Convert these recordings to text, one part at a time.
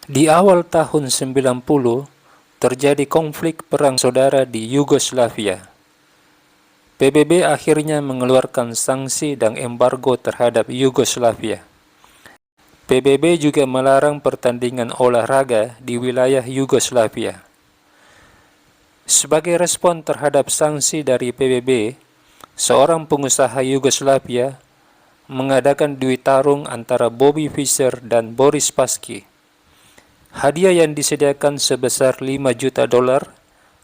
Di awal tahun 90, terjadi konflik perang saudara di Yugoslavia. PBB akhirnya mengeluarkan sanksi dan embargo terhadap Yugoslavia. PBB juga melarang pertandingan olahraga di wilayah Yugoslavia. Sebagai respon terhadap sanksi dari PBB, seorang pengusaha Yugoslavia mengadakan duel tarung antara Bobby Fischer dan Boris Spassky. Hadiah yang disediakan sebesar $5 juta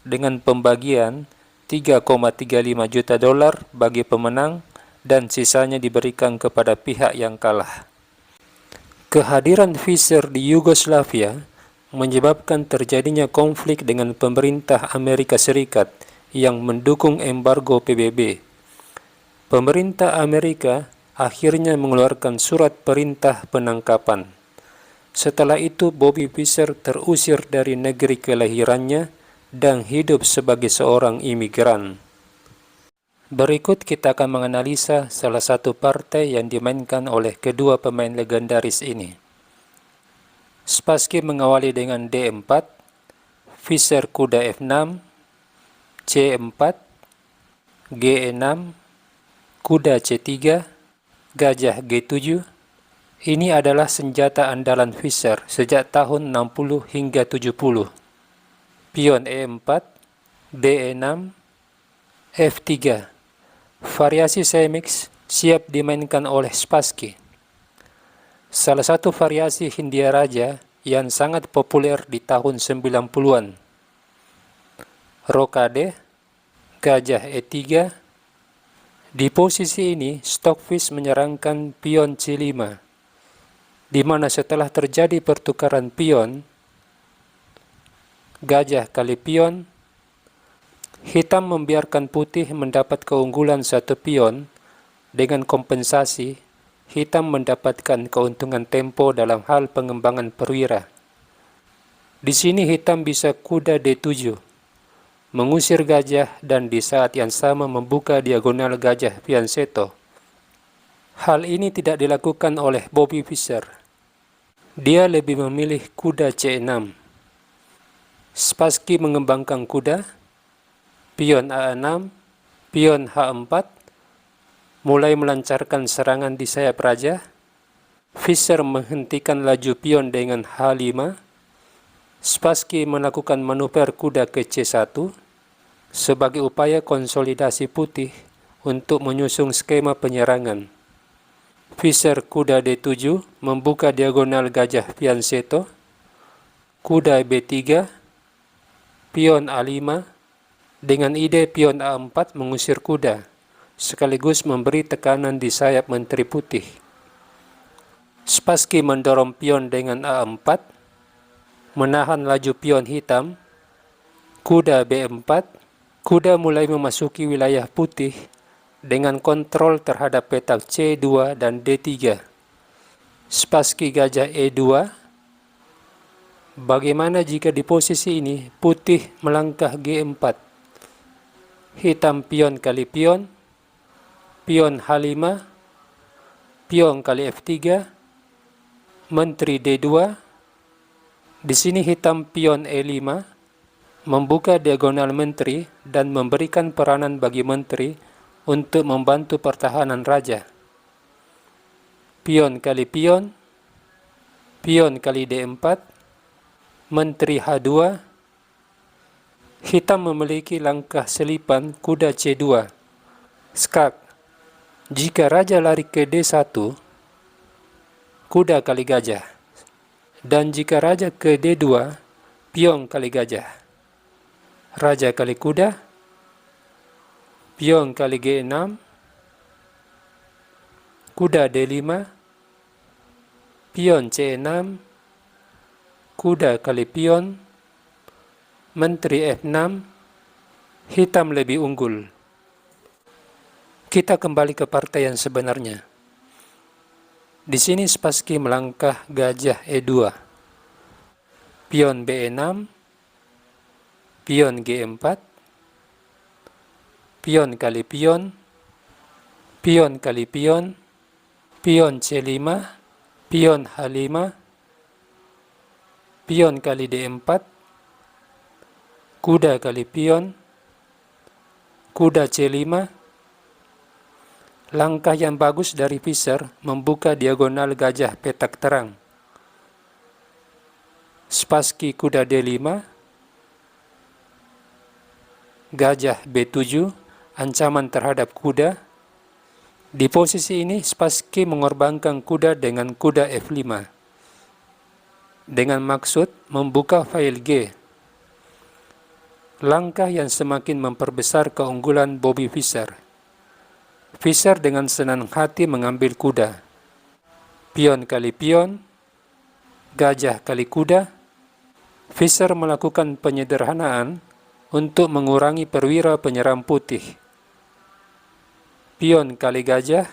dengan pembagian $3,35 juta bagi pemenang dan sisanya diberikan kepada pihak yang kalah. Kehadiran Fischer di Yugoslavia menyebabkan terjadinya konflik dengan pemerintah Amerika Serikat yang mendukung embargo PBB. Pemerintah Amerika akhirnya mengeluarkan surat perintah penangkapan. Setelah itu, Bobby Fischer terusir dari negeri kelahirannya dan hidup sebagai seorang imigran. Berikut kita akan menganalisa salah satu partai yang dimainkan oleh kedua pemain legendaris ini. Spassky mengawali dengan D4, Fischer kuda F6, C4, G6, kuda C3, gajah G7. Ini adalah senjata andalan Fischer sejak tahun 60 hingga 70. Pion E4, D6, F3. Variasi semix siap dimainkan oleh Spassky. Salah satu variasi Hindia Raja yang sangat populer di tahun 90-an. Rokade, gajah E3. Di posisi ini, Stockfish menyerangkan pion C5. Di mana setelah terjadi pertukaran pion, gajah kali pion, hitam membiarkan putih mendapat keunggulan satu pion, dengan kompensasi, hitam mendapatkan keuntungan tempo dalam hal pengembangan perwira. Di sini hitam bisa kuda D7, mengusir gajah dan di saat yang sama membuka diagonal gajah fianchetto. Hal ini tidak dilakukan oleh Bobby Fischer. Dia lebih memilih kuda C6. Spassky mengembangkan kuda, pion A6, pion H4, mulai melancarkan serangan di sayap raja. Fischer menghentikan laju pion dengan H5. Spassky melakukan manuver kuda ke C1 sebagai upaya konsolidasi putih untuk menyusun skema penyerangan. Fischer kuda D7 membuka diagonal gajah fianchetto, kuda B3, pion A5, dengan ide pion A4 mengusir kuda, sekaligus memberi tekanan di sayap menteri putih. Spassky mendorong pion dengan A4, menahan laju pion hitam, kuda B4, kuda mulai memasuki wilayah putih, dengan kontrol terhadap petak C2 dan D3. Spassky gajah E2. Bagaimana jika di posisi ini putih melangkah G4? Hitam pion kali pion, pion H5, pion kali F3, menteri D2. Di sini hitam pion E5, membuka diagonal menteri dan memberikan peranan bagi menteri untuk membantu pertahanan raja. Pion kali pion, pion kali D4, menteri H2. Hitam memiliki langkah selipan kuda C2, skak. Jika raja lari ke D1, kuda kali gajah. Dan jika raja ke D2, pion kali gajah. Raja kali kuda, pion kali G6, kuda D5, pion C6, kuda kali pion, menteri F6, hitam lebih unggul. Kita kembali ke partai yang sebenarnya. Di sini Spassky melangkah gajah E2, pion B6, pion G4, pion kali pion, pion kali pion, pion C5, pion H5, pion kali D4, kuda kali pion, kuda C5. Langkah yang bagus dari Fischer membuka diagonal gajah petak terang. Spassky kuda D5, gajah B7, ancaman terhadap kuda. Di posisi ini Spassky mengorbankan kuda dengan kuda F5 dengan maksud membuka file G. Langkah yang semakin memperbesar keunggulan Bobby Fischer. Fischer dengan senang hati mengambil kuda. Pion kali pion, gajah kali kuda. Fischer melakukan penyederhanaan untuk mengurangi perwira penyerang putih. Pion kali gajah,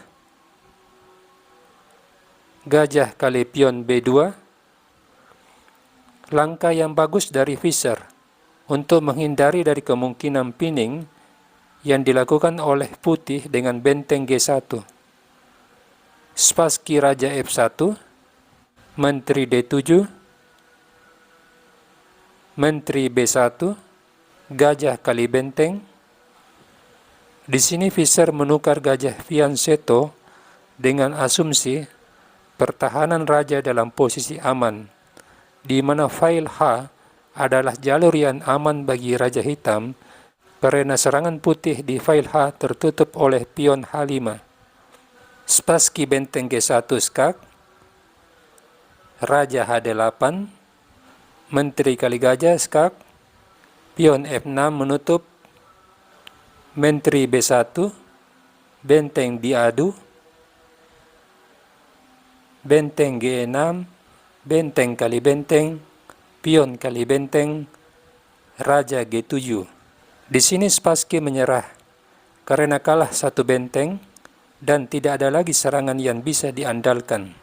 gajah kali pion B2. Langkah yang bagus dari Fischer untuk menghindari dari kemungkinan pinning yang dilakukan oleh putih dengan benteng G1. Spassky raja F1, menteri D7, menteri B1, gajah kali benteng. Di sini Fischer menukar gajah fianchetto dengan asumsi pertahanan raja dalam posisi aman, di mana file H adalah jalur yang aman bagi raja hitam karena serangan putih di file H tertutup oleh pion H5. Spassky benteng G1 skak, raja HD8, menteri kali gajah skak, pion F6 menutup, menteri B1, benteng diadu, benteng G6, benteng kali benteng, pion kali benteng, raja G7. Di sini Spassky menyerah karena kalah satu benteng dan tidak ada lagi serangan yang bisa diandalkan.